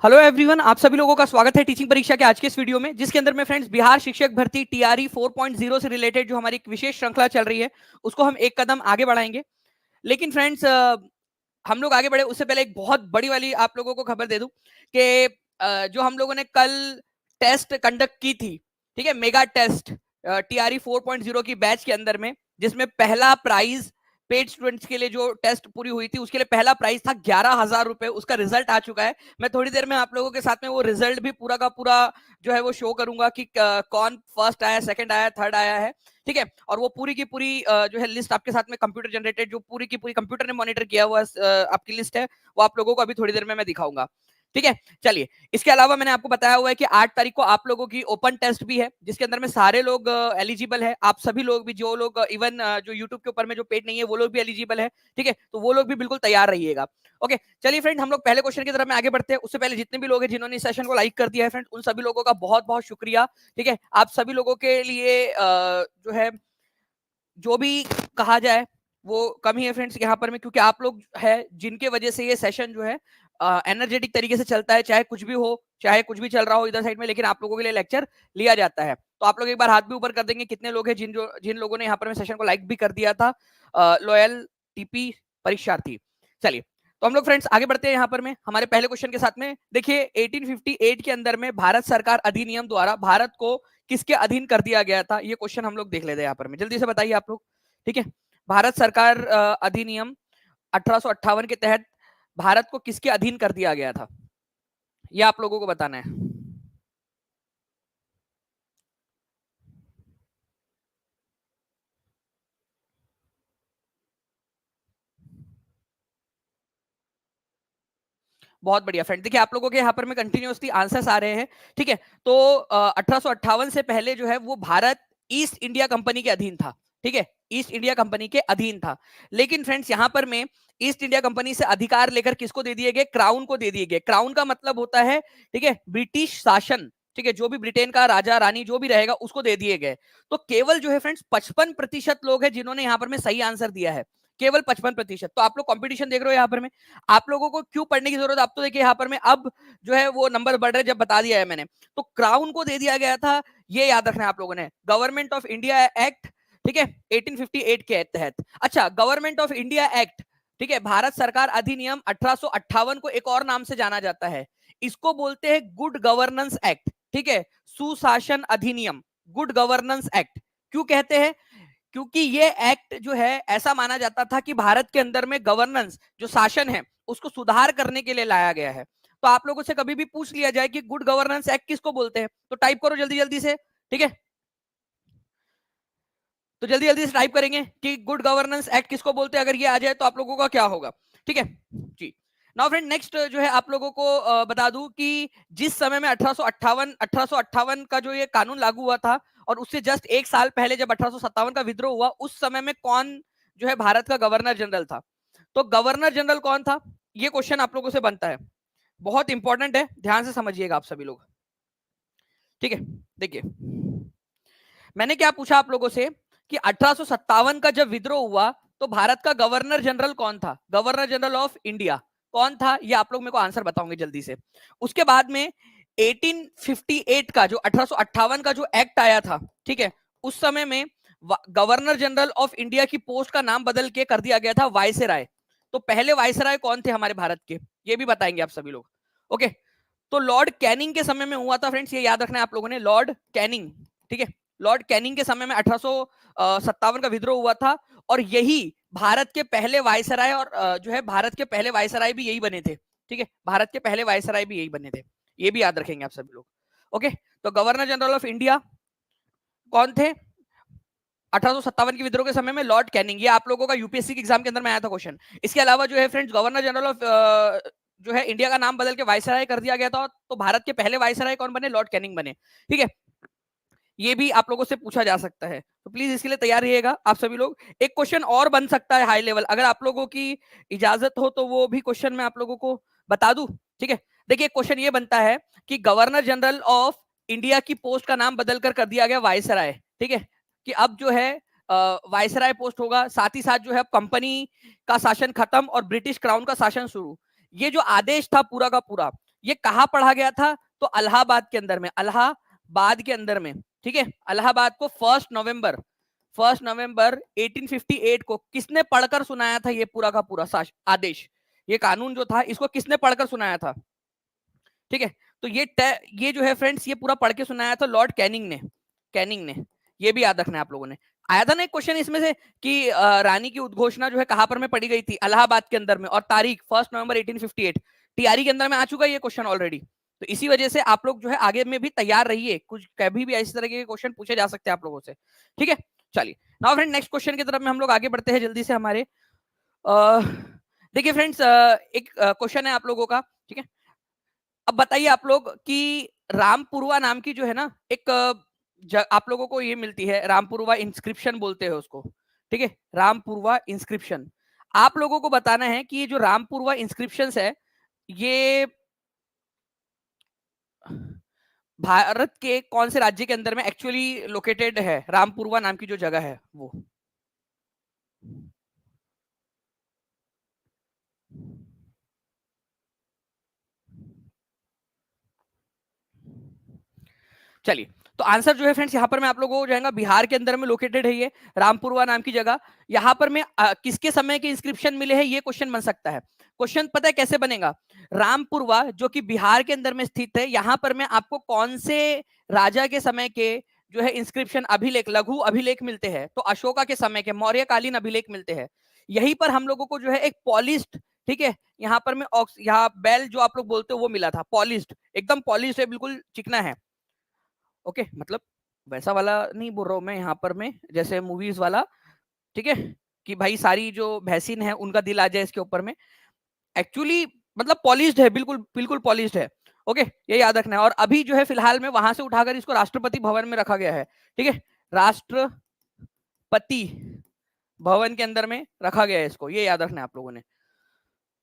Hello everyone, आप सभी लोगों का स्वागत है टीचिंग परीक्षा के आज के इस वीडियो में, जिसके अंदर में फ्रेंड्स बिहार शिक्षक भर्ती टीआरई 4.0 से रिलेटेड जो हमारी एक विशेष श्रृंखला चल रही है उसको हम एक कदम आगे बढ़ाएंगे। लेकिन फ्रेंड्स हम लोग आगे बढ़े उससे पहले एक बहुत बड़ी वाली आप लोगों को खबर दे दूं कि जो हम लोगों ने कल टेस्ट कंडक्ट की थी, ठीक है, मेगा टेस्ट टीआरई 4.0 की बैच के अंदर में, जिसमें पहला प्राइज पेड स्टूडेंट्स के लिए जो टेस्ट पूरी हुई थी उसके लिए पहला प्राइज था 11,000 रुपए। उसका रिजल्ट आ चुका है। मैं थोड़ी देर में आप लोगों के साथ में वो रिजल्ट भी पूरा का पूरा जो है वो शो करूंगा कि कौन फर्स्ट आया, सेकंड आया, थर्ड आया है, ठीक है। और वो पूरी की पूरी जो है लिस्ट आपके साथ में कंप्यूटर जनरेटेड, जो पूरी की पूरी कंप्यूटर ने मॉनिटर किया हुआ आपकी लिस्ट है, वो आप लोगों को अभी थोड़ी देर में मैं दिखाऊंगा, ठीक है। चलिए, इसके अलावा मैंने आपको बताया हुआ है कि 8 तारीख को आप लोगों की ओपन टेस्ट भी है, जिसके अंदर में सारे लोग एलिजिबल है। आप सभी लोग भी, जो लोग इवन जो यूट्यूब के ऊपर में जो पेड नहीं है वो लोग भी एलिजिबल है, ठीक है। तो वो लोग भी बिल्कुल तैयार रहिएगा। ओके, चलिए फ्रेंड, हम लोग पहले क्वेश्चन की तरफ में आगे बढ़ते हैं। उससे पहले जितने भी लोग हैं जिन्होंने इस सेशन को लाइक कर दिया है फ्रेंड, उन सभी लोगों का बहुत बहुत शुक्रिया, ठीक है। आप सभी लोगों के लिए जो है जो भी कहा जाए वो कम ही है फ्रेंड्स यहाँ पर में, क्योंकि आप लोग है जिनके वजह से ये सेशन जो है एनर्जेटिक तरीके से चलता है। चाहे कुछ भी हो, चाहे कुछ भी चल रहा हो इधर साइड में, लेकिन आप लोगों के लिए लेक्चर लिया जाता है। तो आप लोग एक बार हाथ भी ऊपर कर देंगे कितने लोग हैं जिन लोगों ने यहाँ पर में सेशन को लाइक भी कर दिया था, लॉयल टीपी परीक्षार्थी। चलिए, तो हम लोग फ्रेंड्स आगे बढ़ते हैं यहाँ पर में हमारे पहले क्वेश्चन के साथ में। देखिए, 1858 के अंदर में भारत सरकार अधिनियम द्वारा भारत को किसके अधीन कर दिया गया था, ये क्वेश्चन हम लोग देख लेते हैं यहाँ पर में। जल्दी से बताइए आप लोग, ठीक है। भारत सरकार अधिनियम 1858 के तहत भारत को किसके अधीन कर दिया गया था, ये आप लोगों को बताना है। बहुत बढ़िया फ्रेंड, देखिए आप लोगों के यहाँ पर में कंटिन्यूसली आंसर्स आ रहे हैं, ठीक है। तो 1858 से पहले जो है वो भारत ईस्ट इंडिया कंपनी के अधीन था, ठीक है, ईस्ट इंडिया कंपनी के अधीन था। लेकिन फ्रेंड्स यहाँ पर में ईस्ट इंडिया कंपनी से अधिकार लेकर किसको दे दिए गए, क्राउन को दे दिए गए। क्राउन का मतलब होता है, ठीक है, ब्रिटिश शासन, ठीक है, जो भी ब्रिटेन का राजा रानी जो भी रहेगा उसको दे दिए गए। तो केवल जो है फ्रेंड्स 55% लोग हैं जिन्होंने यहाँ पर में सही आंसर दिया है, केवल 55%। तो आप लोग कंपटीशन देख रहे हो यहाँ पर में, आप लोगों को क्यों पढ़ने की जरूरत, आप तो देखिए यहाँ पर में अब जो है वो नंबर बढ़ रहे, जब बता दिया है मैंने। तो क्राउन को दे दिया गया था, ये याद रखना है आप लोगों ने। गवर्नमेंट ऑफ इंडिया एक्ट, ठीक है, 1858 के तहत। अच्छा, गवर्नमेंट ऑफ इंडिया एक्ट, ठीक है, भारत सरकार अधिनियम 1858 को एक और नाम से जाना जाता है, इसको बोलते हैं गुड गवर्नेंस एक्ट, ठीक है, सुशासन अधिनियम, गुड गवर्नेंस एक्ट। क्यों कहते हैं, क्योंकि ये एक्ट जो है ऐसा माना जाता था कि भारत के अंदर में गवर्नेंस, जो शासन है, उसको सुधार करने के लिए लाया गया है। तो आप लोगों से कभी भी पूछ लिया जाए कि गुड गवर्नेंस एक्ट किसको बोलते हैं, तो टाइप करो जल्दी जल्दी से, ठीक है। तो जल्दी जल्दी से टाइप करेंगे कि गुड गवर्नेंस एक्ट किसको बोलते हैं, अगर ये आ जाए तो आप लोगों का क्या होगा, ठीक है जी। नाउ फ्रेंड, नेक्स्ट जो है आप लोगों को बता दूं कि जिस समय में 1858 का जो ये कानून लागू हुआ था, और उससे जस्ट एक साल पहले जब 1857 का विद्रोह हुआ, उस समय में कौन जो है भारत का गवर्नर जनरल था। तो गवर्नर जनरल कौन था, ये क्वेश्चन आप लोगों से बनता है, बहुत इंपॉर्टेंट है, ध्यान से समझिएगा आप सभी लोग, ठीक है। देखिए, मैंने क्या पूछा आप लोगों से कि 1857 का जब विद्रोह हुआ तो भारत का गवर्नर जनरल कौन था, गवर्नर जनरल ऑफ इंडिया कौन था, ये आप लोग मेरे को आंसर बताओगे जल्दी से। उसके बाद में 1858 का जो 1858 का जो एक्ट आया था, ठीक है, उस समय में गवर्नर जनरल ऑफ इंडिया की पोस्ट का नाम बदल के कर दिया गया था वायसराय। तो पहले वायसराय कौन थे हमारे भारत के, ये भी बताएंगे आप सभी लोग, ओके। तो लॉर्ड कैनिंग के समय में हुआ था फ्रेंड्स, ये याद रखना है आप लोगों ने, लॉर्ड कैनिंग, ठीक है, लॉर्ड कैनिंग के समय में 1857 का विद्रोह हुआ था। और यही भारत के पहले वायसराय, और जो है भारत के पहले वायसराय भी यही बने थे, ठीक है, भारत के पहले वायसराय भी यही बने थे, ये भी याद रखेंगे आप सभी लोग, ओके। तो गवर्नर जनरल ऑफ इंडिया कौन थे 1857 के विद्रोह के समय में, लॉर्ड कैनिंग। ये आप लोगों का यूपीएससी के एग्जाम के अंदर में आया था क्वेश्चन। इसके अलावा जो है फ्रेंड्स, गवर्नर जनरल ऑफ जो है इंडिया का नाम बदल के वायसराय कर दिया गया था, तो भारत के पहले वायसराय कौन बने, लॉर्ड कैनिंग बने, ठीक है। ये भी आप लोगों से पूछा जा सकता है, तो प्लीज इसके लिए तैयार रहिएगा आप सभी लोग। एक क्वेश्चन और बन सकता है हाई लेवल, अगर आप लोगों की इजाजत हो तो वो भी क्वेश्चन मैं आप लोगों को बता दूं, ठीक है। देखिए, क्वेश्चन ये बनता है कि गवर्नर जनरल ऑफ इंडिया की पोस्ट का नाम बदलकर कर दिया गया वायसराय, ठीक है, कि अब जो है वायसराय पोस्ट होगा, साथ ही साथ जो है कंपनी का शासन खत्म और ब्रिटिश क्राउन का शासन शुरू। ये जो आदेश था पूरा का पूरा, ये कहाँ पढ़ा गया था? तो इलाहाबाद के अंदर में, इलाहाबाद के अंदर में, ठीक है। इलाहाबाद को 1 नवंबर 1858 को किसने पढ़कर सुनाया था? ये पूरा का पूरा आदेश, ये कानून जो था, इसको किसने पढ़कर सुनाया था? ठीक है, तो ये जो है फ्रेंड्स, ये पूरा पढ़ के सुनाया था लॉर्ड कैनिंग ने। ये भी याद रखना है आप लोगों ने। आया था ना एक क्वेश्चन इसमें से कि रानी की उद्घोषणा जो है कहां पर में पढ़ी गई थी? इलाहाबाद के अंदर में, और तारीख 1 नवंबर 1858। टीआरई के अंदर में आ चुका है ये क्वेश्चन ऑलरेडी। तो इसी वजह से आप लोग जो है आगे में भी तैयार रहिए, कुछ कभी भी इस तरह के क्वेश्चन पूछे जा सकते हैं आप लोगों से, ठीक है। चलिए नाउ फ्रेंड, नेक्स्ट क्वेश्चन की तरफ में हम लोग आगे बढ़ते हैं जल्दी से हमारे। देखिए फ्रेंड्स, एक क्वेश्चन है आप लोगों का, ठीक है। अब बताइए आप लोग कि रामपुरवा नाम की जो है ना एक आप लोगों को ये मिलती है, रामपुरवा इंस्क्रिप्शन बोलते हैं उसको, ठीक है। रामपुरवा इंस्क्रिप्शन, आप लोगों को बताना है कि ये जो रामपुरवा इंस्क्रिप्शन है, ये भारत के कौन से राज्य के अंदर में एक्चुअली लोकेटेड है? रामपुरवा नाम की जो जगह है वो। चलिए, तो आंसर जो है फ्रेंड्स यहाँ पर मैं आप लोगों को जाएगा, बिहार के अंदर में लोकेटेड है ये रामपुरवा नाम की जगह। यहाँ पर में किसके समय के इंस्क्रिप्शन मिले हैं, ये क्वेश्चन बन सकता है। क्वेश्चन पता है कैसे बनेगा? रामपुरवा जो कि बिहार के अंदर में स्थित है, यहाँ पर में आपको कौन से राजा के समय के जो है इंस्क्रिप्शन, अभिलेख, लघु अभिलेख मिलते हैं? तो अशोका के समय के मौर्यकालीन अभिलेख मिलते हैं। यहीं पर हम लोगों को जो है एक पॉलिश्ड, ठीक है, यहाँ पर में यहाँ बेल जो आप लोग बोलते हो वो मिला था, पॉलिश्ड, एकदम पॉलिश्ड है, बिल्कुल चिकना है। ओके, मतलब वैसा वाला नहीं बोल रहा हूं मैं यहाँ पर में, जैसे मूवीज वाला, ठीक है, कि भाई सारी जो भैंसिन है उनका दिल आ जाए इसके ऊपर में। एक्चुअली मतलब पॉलिश्ड है, बिल्कुल बिल्कुल पॉलिश्ड है। ओके, ये याद रखना है। और अभी जो है फिलहाल में वहां से उठाकर इसको राष्ट्रपति भवन में रखा गया है, ठीक है। राष्ट्रपति भवन के अंदर में रखा गया है इसको, ये याद रखना है आप लोगों ने।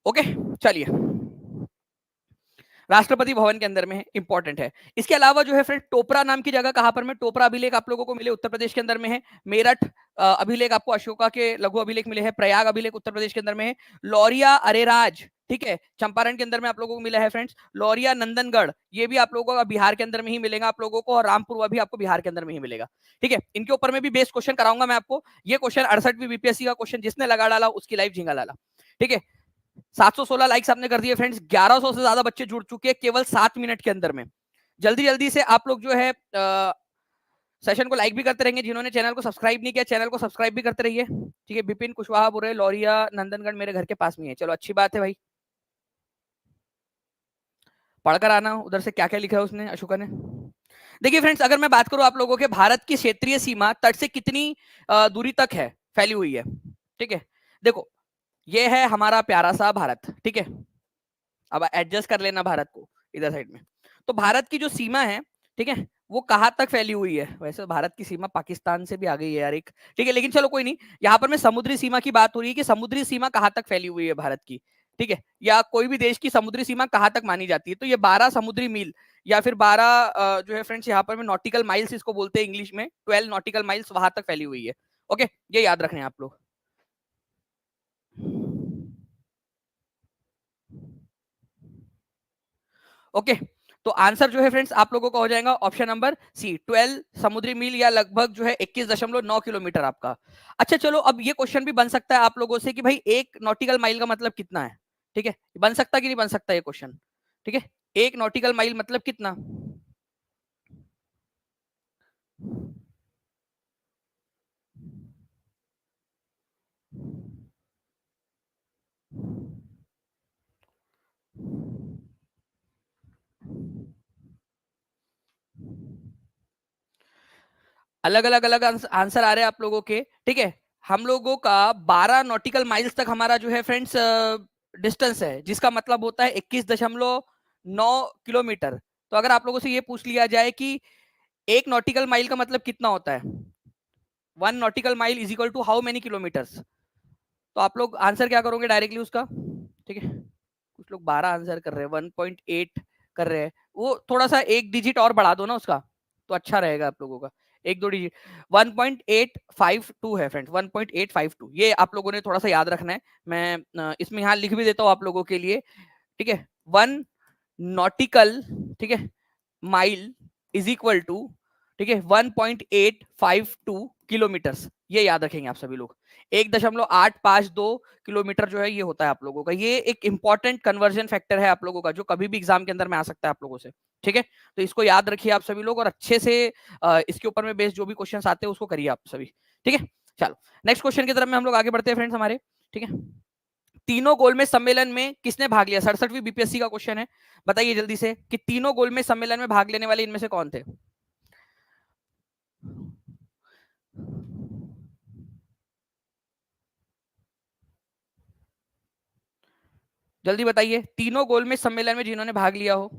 ओके, चलिए, राष्ट्रपति भवन के अंदर में इंपॉर्टेंट है। इसके अलावा जो है फ्रेंड, टोपरा नाम की जगह कहां पर में? टोपरा अभिलेख आप लोगों को मिले उत्तर प्रदेश के अंदर में है। मेरठ अभिलेख आपको अशोका के लघु अभिलेख मिले हैं। प्रयाग अभिलेख उत्तर प्रदेश के अंदर में है। लौरिया अरेराज, ठीक है, चंपारण के अंदर में आप लोगों को मिला है फ्रेंड्स। लौरिया नंदनगढ़, ये भी आप लोगों को बिहार के अंदर में ही मिलेगा आप लोगों को। और रामपुरवा भी आपको बिहार के अंदर में ही मिलेगा, ठीक है। इनके ऊपर में भी बेस्ट क्वेश्चन कराऊंगा मैं आपको। ये क्वेश्चन 68वीं बीपीएससी का क्वेश्चन, जिसने लगा डाला उसकी लाइफ झिंगा लाला, ठीक है। 716 लाइक्स आपने कर दिए फ्रेंड्स, 1100 से ज्यादा बच्चे जुड़ चुके हैं केवल 7 मिनट के अंदर में। जल्दी जल्दी से आप लोग जो है सेशन को लाइक भी करते रहेंगे। जिन्होंने चैनल को सब्सक्राइब नहीं किया, चैनल को सब्सक्राइब भी करते रहिए, ठीक है। बिपिन कुशवाहा बोल रहे लौरिया नंदनगढ़ मेरे घर के पास में है। चलो अच्छी बात है भाई, पढ़कर आना उधर से क्या क्या लिखा है उसने, अशोका ने। देखिए फ्रेंड्स, अगर मैं बात करूं आप लोगों के, भारत की क्षेत्रीय सीमा तट से कितनी दूरी तक है फैली हुई है, ठीक है। देखो, ये है हमारा प्यारा सा भारत, ठीक है। अब एडजस्ट कर लेना भारत को इधर साइड में। तो भारत की जो सीमा है, ठीक है, वो कहां तक फैली हुई है? वैसे भारत की सीमा पाकिस्तान से भी आ गई है यार एक, ठीक है, लेकिन चलो कोई नहीं। यहाँ पर मैं समुद्री सीमा की बात हो रही है कि समुद्री सीमा कहां तक फैली हुई है भारत की, ठीक है, या कोई भी देश की समुद्री सीमा कहां तक मानी जाती है? तो ये 12 समुद्री मील, या फिर 12 जो है फ्रेंड्स यहाँ पर में नॉटिकल माइल्स इसको बोलते हैं इंग्लिश में, 12 नॉटिकल माइल्स वहां तक फैली हुई है। ओके, ये याद रखने आप लोग। ओके, तो आंसर जो है फ्रेंड्स आप लोगों का हो जाएगा ऑप्शन नंबर सी, 12 समुद्री मील, या लगभग जो है 21.9 किलोमीटर आपका। अच्छा चलो, अब ये क्वेश्चन भी बन सकता है आप लोगों से कि भाई एक नॉटिकल माइल का मतलब कितना है, ठीक है। बन सकता कि नहीं बन सकता ये क्वेश्चन, ठीक है। एक नॉटिकल माइल मतलब कितना? अलग अलग आंसर आ रहे हैं आप लोगों के, ठीक है। हम लोगों का 12 नॉटिकल माइल्स तक हमारा जो है फ्रेंड्स डिस्टेंस है, जिसका मतलब होता है 21.9 किलोमीटर। तो अगर आप लोगों से ये पूछ लिया जाए कि एक नॉटिकल माइल का मतलब कितना होता है, 1 nautical mile is equal to how many kilometres, तो आप लोग आंसर क्या करोगे डायरेक्टली उसका, ठीक है। कुछ लोग 12 आंसर कर रहे हैं, 1.8 कर रहे हैं, वो थोड़ा सा एक डिजिट और बढ़ा दो ना उसका, तो अच्छा रहेगा आप लोगों का। एक दो डिजिट, 1.852 है फ्रेंड्स, 1.852, ये आप लोगों ने थोड़ा सा याद रखना है। मैं इसमें यहाँ लिख भी देता हूँ आप लोगों के लिए, ठीक है। 1 नॉटिकल, ठीक है, माइल इज इक्वल टू, ठीक है, 1.852 किलोमीटर्स। ये याद रखेंगे आप सभी लोग। 1.852 किलोमीटर जो है ये होता है आप लोगों का। ये एक इंपॉर्टेंट कन्वर्जन फैक्टर है आप लोगों का, जो कभी भी एग्जाम के अंदर में आ सकता है आप लोगों से। ठीक है, तो इसको याद रखिए आप सभी लोग, और अच्छे से इसके ऊपर में बेस्ड जो भी क्वेश्चन आते हैं उसको करिए आप सभी। ठीक है, चलो नेक्स्ट क्वेश्चन की तरफ में हम लोग आगे बढ़ते हैं फ्रेंड्स हमारे। ठीक है, तीनों गोलमेज सम्मेलन में किसने भाग लिया? 67वीं बीपीएससी का क्वेश्चन है। बताइए जल्दी से कि तीनों गोलमेज सम्मेलन में भाग लेने वाले इनमें से कौन थे? जल्दी बताइए, तीनों गोलमेज सम्मेलन में जिन्होंने भाग लिया हो।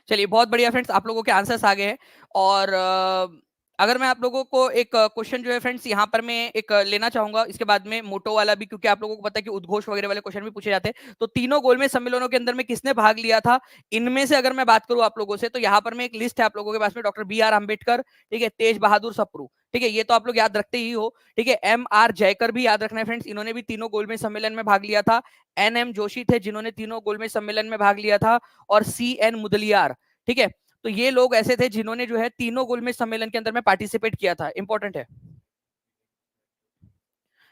चलिए बहुत बढ़िया फ्रेंड्स, आप लोगों के आंसर्स आ गए हैं। और अगर मैं आप लोगों को एक क्वेश्चन जो है फ्रेंड्स यहाँ पर मैं एक लेना चाहूंगा, इसके बाद में मोटो वाला भी, क्योंकि आप लोगों को पता है कि उद्घोष वगैरह वाले क्वेश्चन भी पूछे जाते हैं। तो तीनों गोलमेज सम्मेलनों के अंदर में किसने भाग लिया था, इनमें से अगर मैं बात करूं आप लोगों से, तो यहाँ पर मैं एक लिस्ट है आप लोगों के पास में। डॉक्टर बी आर अम्बेडकर, ठीक है, तेज बहादुर सप्रू, ठीक है, ये तो आप लोग याद रखते ही हो। ठीक है, एम आर जयकर भी याद रखना है फ्रेंड्स, इन्होंने भी तीनों गोलमेज सम्मेलन में भाग लिया था। एन एम जोशी थे जिन्होंने तीनों गोलमेज सम्मेलन में भाग लिया था। और सी एन मुदलियार, ठीक है, तो ये लोग ऐसे थे जिन्होंने जो है तीनों गोलमेज सम्मेलन के अंदर में पार्टिसिपेट किया था। इंपॉर्टेंट है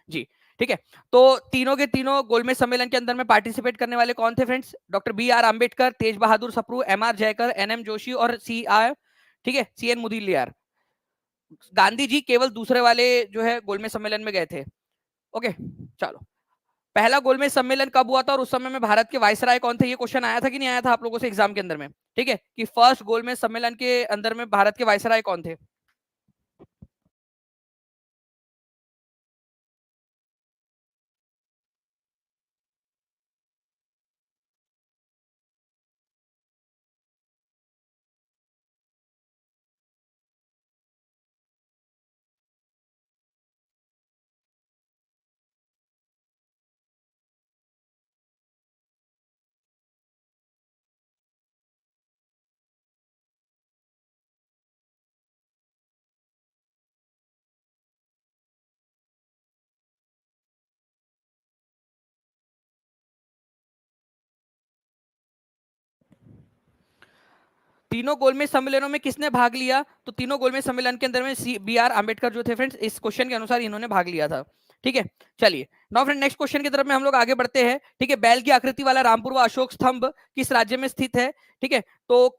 जी। ठीक है, तो तीनों के तीनों गोलमेज सम्मेलन के अंदर में पार्टिसिपेट करने वाले कौन थे friends? Doctor B R Ambedkar, Tej Bahadur Sapru, M R Jayakar, N M Joshi और सी आर, ठीक है, सी एन मुदलियार। गांधी जी केवल दूसरे वाले जो है गोलमेज सम्मेलन में गए थे। ओके, चलो, पहला गोलमेज सम्मेलन कब हुआ था और उस समय में भारत के वायसराय कौन थे? ये क्वेश्चन आया था कि नहीं आया था आप लोगों से एग्जाम के अंदर में? ठीक है, कि फर्स्ट गोलमेज सम्मेलन के अंदर में भारत के वायसराय कौन थे? तीनों गोलमेज सम्मेलनों में किसने भाग लिया? तो तीनों गोलमेज सम्मेलन के अंदर में सी बी आर अम्बेडकर जो थे फ्रेंड्स, इस क्वेश्चन के अनुसार इन्होंने भाग लिया था। ठीक है, चलिए नाउ फ्रेंड नेक्स्ट क्वेश्चन की तरफ में हम लोग आगे बढ़ते हैं। ठीक है, बैल की आकृति वाला रामपुरवा अशोक स्तंभ किस राज्य में स्थित है? ठीक है, तो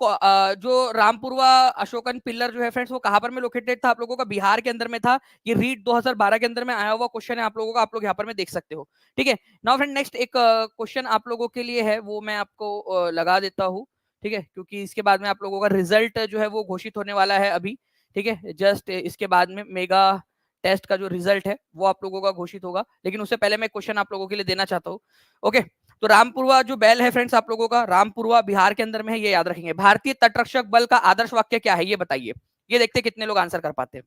जो रामपुरवा अशोकन पिलर जो है फ्रेंड्स, वो कहां पर में लोकेटेड था? आप लोगों का बिहार के अंदर में था। ये रीट 2012 के अंदर में आया हुआ क्वेश्चन है आप लोगों का, आप लोग यहाँ पर में देख सकते हो। ठीक है, नाउ फ्रेंड नेक्स्ट एक क्वेश्चन आप लोगों के लिए है, वो मैं आपको लगा देता हूँ। ठीक है, क्योंकि इसके बाद में आप लोगों का रिजल्ट जो है वो घोषित होने वाला है अभी। ठीक है, जस्ट इसके बाद में मेगा टेस्ट का जो रिजल्ट है वो आप लोगों का घोषित होगा, लेकिन उससे पहले मैं क्वेश्चन आप लोगों के लिए देना चाहता हूँ। ओके, तो रामपुरवा जो बैल है फ्रेंड्स आप लोगों का, रामपुरवा बिहार के अंदर में है, ये याद रखेंगे। भारतीय तटरक्षक बल का आदर्श वाक्य क्या है, ये बताइए। ये देखते हैं कितने लोग आंसर कर पाते हैं।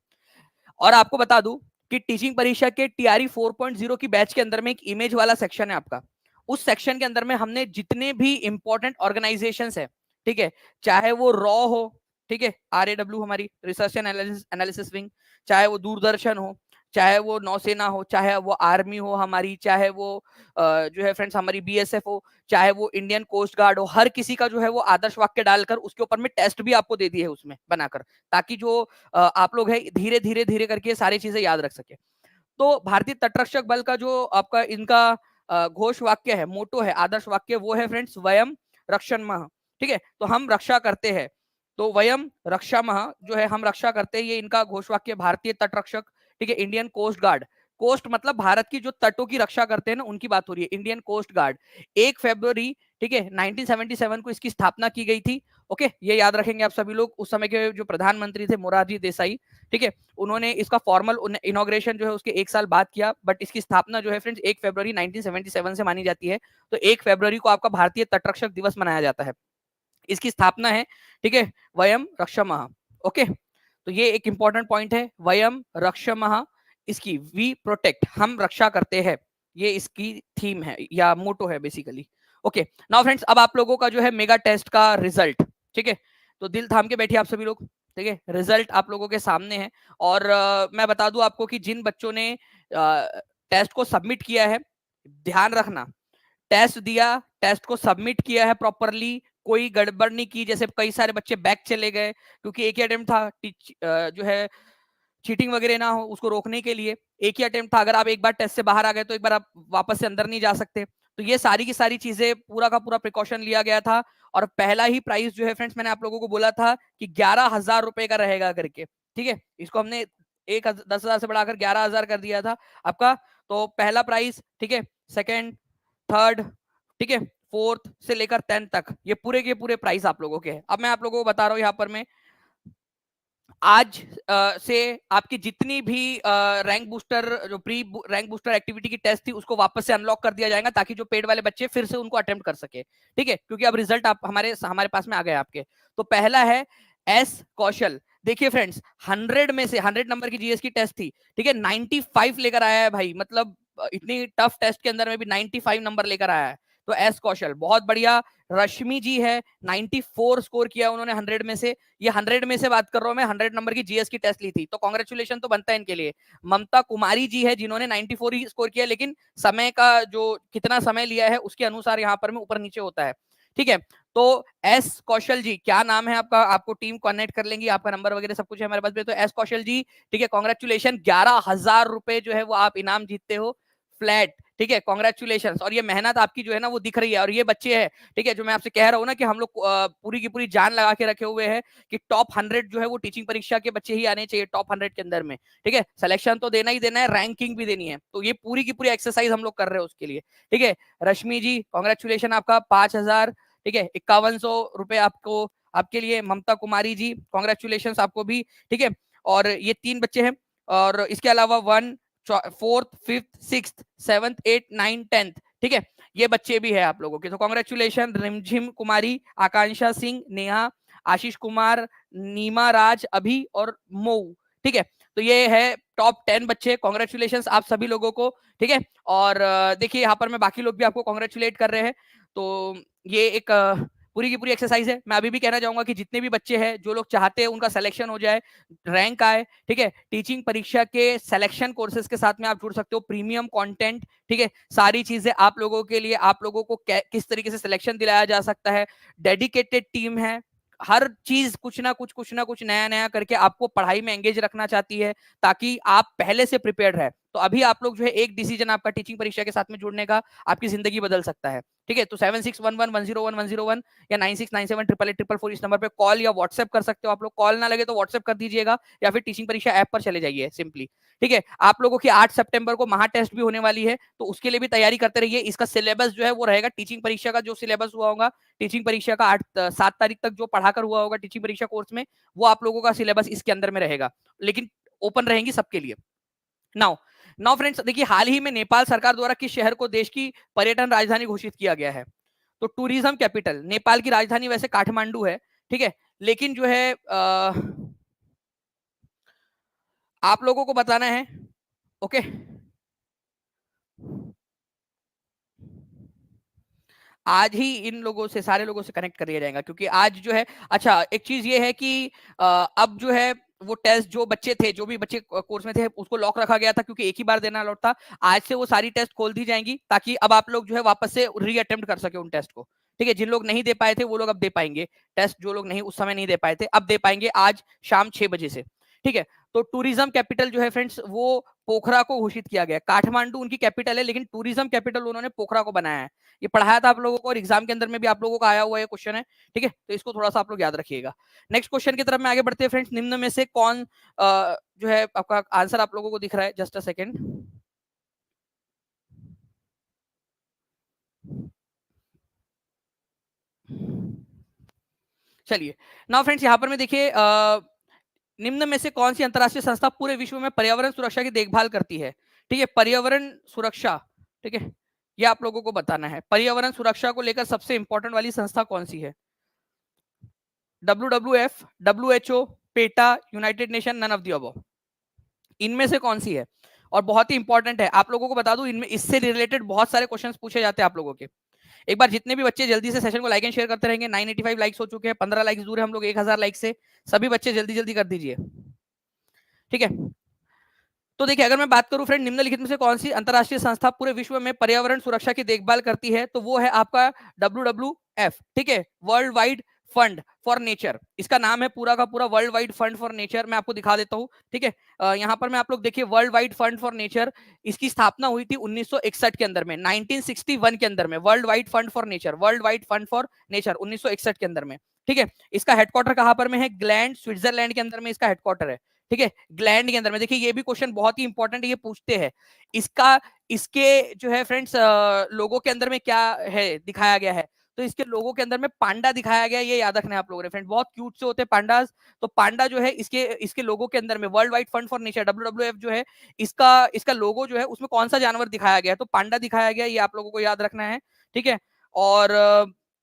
और आपको बता दूं कि टीचिंग परीक्षा के टीआरई 4.0 की बैच के अंदर में एक इमेज वाला सेक्शन है आपका। उस सेक्शन के अंदर में हमने जितने भी इंपॉर्टेंट ऑर्गेनाइजेशंस है, ठीक है, चाहे वो रॉ हो, ठीक है, RAW हमारी रिसर्च एंड एनालिसिस विंग, चाहे वो दूरदर्शन हो, चाहे वो नौसेना हो, चाहे वो आर्मी हो हमारी, चाहे वो जो है फ्रेंड्स हमारी BSF हो, चाहे वो इंडियन कोस्ट गार्ड हो, हर किसी का जो है वो आदर्श वाक्य डालकर उसके ऊपर में टेस्ट भी आपको दे दिए है उसमें बनाकर, ताकि जो आप लोग है धीरे धीरे धीरे करके सारी चीजें याद रख सके। तो भारतीय तटरक्षक बल का जो आपका इनका घोष वाक्य है, मोटो है, आदर्श वाक्य, वो है फ्रेंड्स वयम रक्षणमः। ठीक है, तो हम रक्षा करते हैं, तो वयम रक्षामः जो है हम रक्षा करते हैं, ये इनका घोष वाक्य। भारतीय तटरक्षक, ठीक है, इंडियन कोस्ट गार्ड, कोस्ट मतलब भारत की जो तटों की रक्षा करते हैं ना उनकी बात हो रही है, इंडियन कोस्ट गार्ड। 1 फरवरी, ठीक है, 1977 को इसकी स्थापना की गई थी। ओके, ये याद रखेंगे आप सभी लोग। उस समय के जो प्रधानमंत्री थे मोरारजी देसाई, ठीक है, उन्होंने इसका फॉर्मल इनॉग्रेशन जो है उसके 1 साल बाद किया, बट इसकी स्थापना जो है फ्रेंड्स 1 फरवरी 1977 से मानी जाती है। तो 1 फरवरी को आपका भारतीय तटरक्षक दिवस मनाया जाता है, इसकी स्थापना है। ठीक है, वयम रक्षामः। ओके, तो ये एक इंपॉर्टेंट पॉइंट है, वयम रक्षमः, इसकी वी प्रोटेक्ट, हम रक्षा करते हैं, ये इसकी थीम है या मोटो है बेसिकली। ओके, नाउ फ्रेंड्स, अब आप लोगों का जो है मेगा टेस्ट का रिजल्ट, ठीक है, तो दिल थाम के बैठिए आप सभी लोग, ठीक है, रिजल्ट आप लोगों के सामने है। और मैं बता दूं आपको कि जिन बच्चों ने टेस्ट को सबमिट किया है, ध्यान रखना, टेस्ट दिया, टेस्ट को सबमिट किया है प्रॉपरली, कोई गड़बड़ नहीं की, जैसे कई सारे बच्चे बैक चले गए क्योंकि एक ही अटेम्प्ट था, जो है चीटिंग वगैरह ना हो उसको रोकने के लिए एक ही अटेम्प्ट था, अगर आप एक बार टेस्ट से बाहर आ गए तो एक बार आप वापस से अंदर नहीं जा सकते, तो ये सारी की सारी चीजें पूरा का पूरा प्रिकॉशन लिया गया था। और पहला ही प्राइस जो है फ्रेंड्स, मैंने आप लोगों को बोला था कि 11,000 रुपए का रहेगा करके, ठीक है, इसको हमने 10,000 से बढ़ाकर 11,000 कर दिया था आपका। तो पहला प्राइस, ठीक है, सेकेंड, थर्ड, ठीक है, फोर्थ से लेकर 10 तक, ये पूरे के पूरे प्राइस आप लोगों के हैं। अब मैं आप लोगों को बता रहा हूँ यहाँ पर मैं, आज से आपकी जितनी भी रैंक बूस्टर, जो प्री रैंक बूस्टर एक्टिविटी की टेस्ट थी, उसको वापस से अनलॉक कर दिया जाएगा ताकि जो पेड वाले बच्चे फिर से उनको अटेम्प्ट कर सके, ठीक है, क्योंकि अब रिजल्ट आप हमारे हमारे पास में आ गए आपके। तो पहला है एस कौशल, देखिए फ्रेंड्स, 100 में से 100 नंबर की जीएस की टेस्ट थी, ठीक है, 95 लेकर आया है भाई, मतलब इतनी टफ टेस्ट के अंदर में भी 95 नंबर लेकर आया है, तो एस कौशल बहुत बढ़िया। रश्मि जी है, 94 स्कोर किया उन्होंने 100 में से, ये 100 में से बात कर रहा हूं मैं, 100 नंबर की जीएस की टेस्ट ली थी, तो कांग्रेचुलेशन तो बनता है इनके लिए। ममता कुमारी जी है जिन्होंने 94 ही स्कोर किया, लेकिन समय का जो कितना समय लिया है उसके अनुसार यहाँ पर में ऊपर नीचे होता है, ठीक है। तो एस कौशल जी, क्या नाम है आपका, आपको टीम कनेक्ट कर लेंगी, आपका नंबर वगैरह सब कुछ है हमारे पास में, तो एस कौशल जी, ठीक है, कांग्रेचुलेशन, 11,000 रुपए जो है वो आप इनाम जीतते हो फ्लैट, ठीक है, कांग्रेचुलेशन। और ये मेहनत आपकी जो है ना वो दिख रही है, और ये बच्चे हैं, ठीक है, जो मैं आपसे कह रहा हूँ ना कि हम लोग पूरी की पूरी जान लगा के रखे हुए हैं कि टॉप 100 जो है वो टीचिंग परीक्षा के बच्चे ही आने चाहिए टॉप 100 के अंदर में, ठीक है, सिलेक्शन तो देना ही देना है, रैंकिंग भी देनी है, तो ये पूरी की पूरी एक्सरसाइज हम लोग कर रहे हैं उसके लिए, ठीक है। रश्मि जी कांग्रेचुलेशन, आपका 5,000, ठीक है, 5100 रुपए आपको, आपके लिए। ममता कुमारी जी कांग्रेचुलेशन आपको भी, ठीक है। और ये 3 बच्चे हैं, और इसके अलावा 1 4th 5th 6th 7th 8th 9th 10th, ठीक है, ये बच्चे भी है आप लोगों के, तो कांग्रेचुलेशन। रिमझिम कुमारी, आकांक्षा सिंह, नेहा, आशीष कुमार, नीमा राज, अभी और मऊ, ठीक है, तो ये है टॉप 10 बच्चे, कांग्रेचुलेशन आप सभी लोगों को, ठीक है। और देखिए यहाँ पर मैं बाकी लोग भी आपको कांग्रेचुलेट कर रहे हैं, तो ये एक पूरी की पूरी एक्सरसाइज है। मैं अभी भी कहना चाहूंगा कि जितने भी बच्चे हैं, जो लोग चाहते हैं उनका सिलेक्शन हो जाए, रैंक आए, ठीक है, टीचिंग परीक्षा के सिलेक्शन कोर्सेज के साथ में आप जुड़ सकते हो, प्रीमियम कंटेंट, ठीक है, सारी चीजें आप लोगों के लिए, आप लोगों को किस तरीके से सिलेक्शन दिलाया जा सकता है, डेडिकेटेड टीम है, हर चीज कुछ ना कुछ नया नया करके आपको पढ़ाई में एंगेज रखना चाहती है, ताकि आप पहले से प्रिपेयर्ड रहे। तो अभी आप लोग जो है एक डिसीजन आपका टीचिंग परीक्षा के साथ में जुड़ने का आपकी जिंदगी बदल सकता है, ठीक है। तो 7611101101 या 96978844 इस नंबर पे कॉल या व्हाट्सएप कर सकते हो आप लोग, कॉल ना लगे तो व्हाट्सएप कर दीजिएगा, या फिर टीचिंग परीक्षा ऐप पर चले जाइए सिंपली, ठीक है। आप लोगों की 8 सितंबर को महा टेस्ट भी होने वाली है, तो उसके लिए भी तैयारी करते रहिए। इसका सिलेबस जो है वो रहेगा टीचिंग परीक्षा का, जो सिलेबस हुआ होगा टीचिंग परीक्षा का 7 तारीख तक जो पढ़ाकर हुआ होगा टीचिंग परीक्षा कोर्स में, वो आप लोगों का सिलेबस इसके अंदर में रहेगा, लेकिन ओपन रहेंगी सबके लिए। नाउ नाउ फ्रेंड्स, देखिए हाल ही में नेपाल सरकार द्वारा किस शहर को देश की पर्यटन राजधानी घोषित किया गया है? तो टूरिज्म कैपिटल, नेपाल की राजधानी वैसे काठमांडू है, ठीक है, लेकिन जो है आप लोगों को बताना है, ओके, आज ही इन लोगों से, सारे लोगों से कनेक्ट कर दिया जाएगा, क्योंकि आज जो है, अच्छा एक चीज ये है कि अब जो है वो टेस्ट, जो बच्चे थे, जो भी बच्चे कोर्स में थे, उसको लॉक रखा गया था क्योंकि एक ही बार देना अलाउड था। आज से वो सारी टेस्ट खोल दी जाएंगी, ताकि अब आप लोग जो है वापस से री अटेम्प्ट कर सके उन टेस्ट को, ठीक है। जिन लोग नहीं दे पाए थे वो लोग अब दे पाएंगे टेस्ट, जो लोग नहीं उस समय नहीं दे पाए थे अब दे पाएंगे, आज शाम 6 बजे से, ठीक है। तो टूरिज्म कैपिटल जो है फ्रेंड्स, वो पोखरा को घोषित किया गया। काठमांडू उनकी कैपिटल है, लेकिन टूरिज्म कैपिटल उन्होंने पोखरा को बनाया है। ये पढ़ाया था आप लोगों को, और एग्जाम के अंदर में भी आप लोगों का आया हुआ है क्वेश्चन है, ठीक है, तो इसको थोड़ा सा आप लोग याद रखिएगा। नेक्स्ट क्वेश्चन की तरफ में आगे बढ़ते हैं फ्रेंड्स। निम्न में से कौन जो है, आपका आंसर आप लोगों को दिख रहा है, जस्ट अ सेकेंड, चलिए। नाउ फ्रेंड्स, यहाँ पर में देखिए, निम्न में से कौन सी अंतरराष्ट्रीय संस्था पूरे विश्व में पर्यावरण सुरक्षा की देखभाल करती है? ठीक है, पर्यावरण सुरक्षा, ठीक है, ये आप लोगों को बताना है। पर्यावरण सुरक्षा को लेकर सबसे इंपॉर्टेंट वाली संस्था कौन सी है? WWF, WHO, PETA, United Nation, none of the above. इनमें से कौन सी है? और बहुत ही इंपॉर्टेंट है, आप लोगों को बता दूं, इनमें इससे रिलेटेड बहुत सारे क्वेश्चंस पूछे जाते हैं आप लोगों के। एक बार जितने भी बच्चे जल्दी से सेशन को लाइक एंड शेयर करते रहेंगे, 985 लाइक्स हो चुके हैं, 15 लाइक्स दूर है हम लोग 1000 लाइक से। सभी बच्चे जल्दी जल्दी कर दीजिए, ठीक है। तो देखिए, अगर मैं बात करूं फ्रेंड, निम्नलिखित में से कौन सी अंतरराष्ट्रीय संस्था पूरे विश्व में पर्यावरण सुरक्षा की देखभाल करती है? तो वो है आपका WWF, ठीक है, world wide fund for nature. इसका नाम है पूरा का पूरा world wide fund for nature. मैं आपको दिखा देता हूं, ठीक है। यहाँ पर मैं आप लोग देखिए, world wide fund for nature, इसकी स्थापना हुई थी 1961 के अंदर में, 1961 के अंदर में, world wide fund for nature, world wide fund for nature 1961 के अंदर में, ठीक है। इसका हेडक्वार्टर कहां पर में है? ग्लैंड, स्विट्जरलैंड के अंदर में इसका हेडक्वार्टर है, ठीक है, ग्लैंड के अंदर में। देखिए, ये भी क्वेश्चन बहुत ही इंपॉर्टेंट है, ये पूछते हैं इसका, इसके जो है फ्रेंड्स लोगों के अंदर में क्या है दिखाया गया है? तो इसके लोगों के अंदर में पांडा दिखाया गया है, ये याद रखना है आप लोगों ने फ्रेंड, बहुत क्यूट से होते हैं पांडास। तो पांडा जो है इसके इसके लोगों के अंदर में, world wide fund for nature WWF जो है, इसका इसका लोगो जो है उसमें कौन सा जानवर दिखाया गया है? तो पांडा दिखाया गया, ये आप लोगों को याद रखना है, ठीक है। और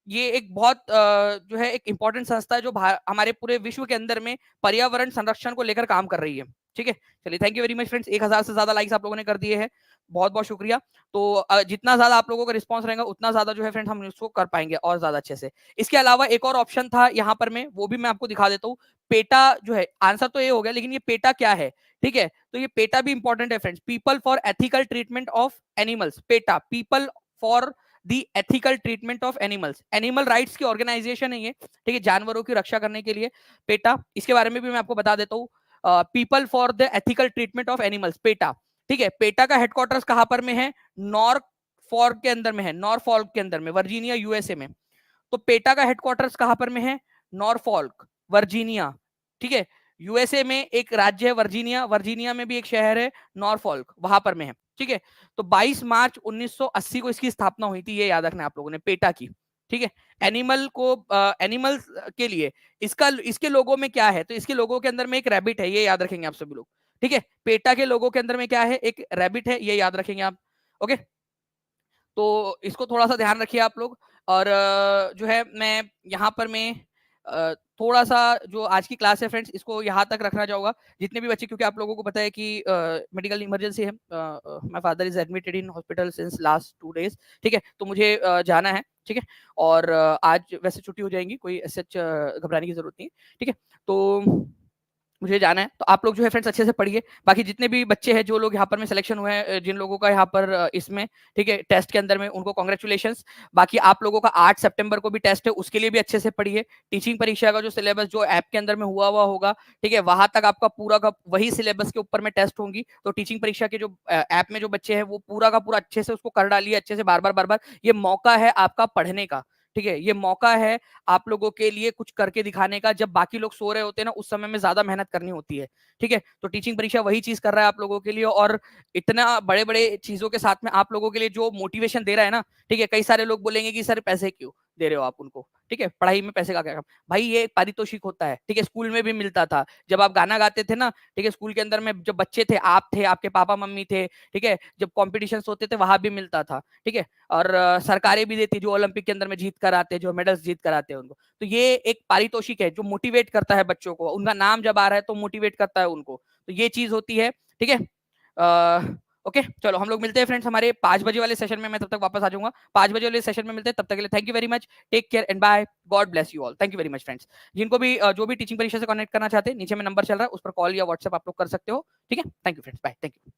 ये एक बहुत जो है एक इंपॉर्टेंट संस्था है जो हमारे पूरे विश्व के अंदर में पर्यावरण संरक्षण को लेकर काम कर रही है, ठीक है। चलिए, thank you very much friends, 1000 से ज्यादा लाइक्स आप लोगों ने कर दिए हैं, बहुत बहुत शुक्रिया। तो जितना ज्यादा आप लोगों का रिस्पांस रहेगा उतना ज्यादा जो है फ्रेंड्स हम इसको कर पाएंगे और ज्यादा अच्छे से। इसके अलावा एक और ऑप्शन था यहाँ पर में, वो भी मैं आपको दिखा देता हूँ। पेटा जो है, आंसर तो ये हो गया, लेकिन ये पेटा क्या है, ठीक है। तो ये पेटा भी इंपॉर्टेंट है friends, people for ethical treatment of animals. PETA, people for the ethical treatment of animals, animal rights की ऑर्गेनाइजेशन है ये, ठीक है, जानवरों की रक्षा करने के लिए पेटा। इसके बारे में भी मैं आपको बता देता हूँ, people for the ethical treatment of animals, PETA, ठीक है। पेटा का हेडक्वार्टर्स कहां पर में है? नॉरफॉल्क के अंदर में है, नॉरफॉल्क के अंदर में, वर्जीनिया USA में। तो पेटा का हेडक्वार्टर्स कहां पर में है? नॉरफॉल्क, वर्जीनिया, ठीक है। USA में एक राज्य है वर्जीनिया, वर्जीनिया में भी एक शहर है नॉरफॉल्क, वहां पर में है, ठीक है। तो 22 मार्च 1980 को इसकी स्थापना हुई थी, ये याद रखना आप लोगों ने, पेटा की, ठीक है। एनिमल को एनिमल्स के लिए इसका, इसके लोगों में क्या है? तो इसके लोगों के अंदर में एक रैबिट है, ये याद रखेंगे आप सभी लोग, ठीक है। पेटा के लोगों के अंदर में क्या है? एक रैबिट है, ये याद रखेंगे आप, ओके। तो इसको थोड़ा सा ध्यान रखिए आप लोग। और जो है मैं यहाँ पर मैं थोड़ा सा जो आज की क्लास है फ्रेंड्स, इसको यहाँ तक रखना चाहूंगा। जितने भी बच्चे, क्योंकि आप लोगों को पता है कि मेडिकल इमरजेंसी है, my father is admitted in hospital since last 2 days, ठीक है। तो मुझे जाना है, ठीक है। और आज वैसे छुट्टी हो जाएगी, कोई ऐसे घबराने की जरूरत नहीं है, ठीक है। तो मुझे जाना है, तो आप लोग जो है फ्रेंड्स अच्छे से पढ़िए। बाकी जितने भी बच्चे हैं, जो लोग यहाँ पर में सिलेक्शन हुए हैं, जिन लोगों का यहाँ पर इसमें, ठीक है, टेस्ट के अंदर में, उनको कांग्रेचुलेशंस। बाकी आप लोगों का 8 सितंबर को भी टेस्ट है, उसके लिए भी अच्छे से पढ़िए। टीचिंग परीक्षा का जो सिलेबस जो ऐप के अंदर में हुआ होगा, ठीक है, वहां तक आपका पूरा का वही सिलेबस के ऊपर में टेस्ट होंगी। तो टीचिंग परीक्षा के जो ऐप में जो बच्चे हैं, वो पूरा का पूरा अच्छे से उसको कर डालिए, अच्छे से बार बार। ये मौका है आपका पढ़ने का, ठीक है, ये मौका है आप लोगों के लिए कुछ करके दिखाने का। जब बाकी लोग सो रहे होते हैं ना, उस समय में ज्यादा मेहनत करनी होती है, ठीक है। तो टीचिंग परीक्षा वही चीज कर रहा है आप लोगों के लिए, और इतना बड़े बड़े चीजों के साथ में आप लोगों के लिए जो मोटिवेशन दे रहा है ना, ठीक है। कई सारे लोग बोलेंगे कि सर पैसे क्यों दे रहे हो आप उनको, ठीक है, पढ़ाई में पैसे का क्या काम? भाई ये एक पारितोषिक होता है, ठीक है, स्कूल में भी मिलता था जब आप गाना गाते थे ना, ठीक है, स्कूल के अंदर में जब बच्चे थे, आप थे, आपके पापा मम्मी थे, ठीक है, जब कॉम्पिटिशन होते थे वहां भी मिलता था, ठीक है। और सरकारें भी देती, जो ओलंपिक के अंदर में जीत कर आते हैं, जो मेडल्स जीत कर आते हैं उनको। तो ये एक पारितोषिक है जो मोटिवेट करता है बच्चों को, उनका नाम जब आ रहा है तो मोटिवेट करता है उनको, तो ये चीज होती है, ठीक है। ओके, चलो हम लोग मिलते हैं फ्रेंड्स हमारे 5 बजे वाले सेशन में। मैं तब तक वापस आ जाऊंगा, 5 बजे वाले सेशन में मिलते हैं। तब तक के लिए thank you very much, take care and bye, God bless you all. Thank you very much friends. जिनको भी जो भी टीचिंग परीक्षा से कनेक्ट करना चाहते हैं, नीचे में नंबर चल रहा है, उस पर कॉल या व्हाट्सएप आप लोग कर सकते हो, ठीक है। Thank you friends, bye, thank you.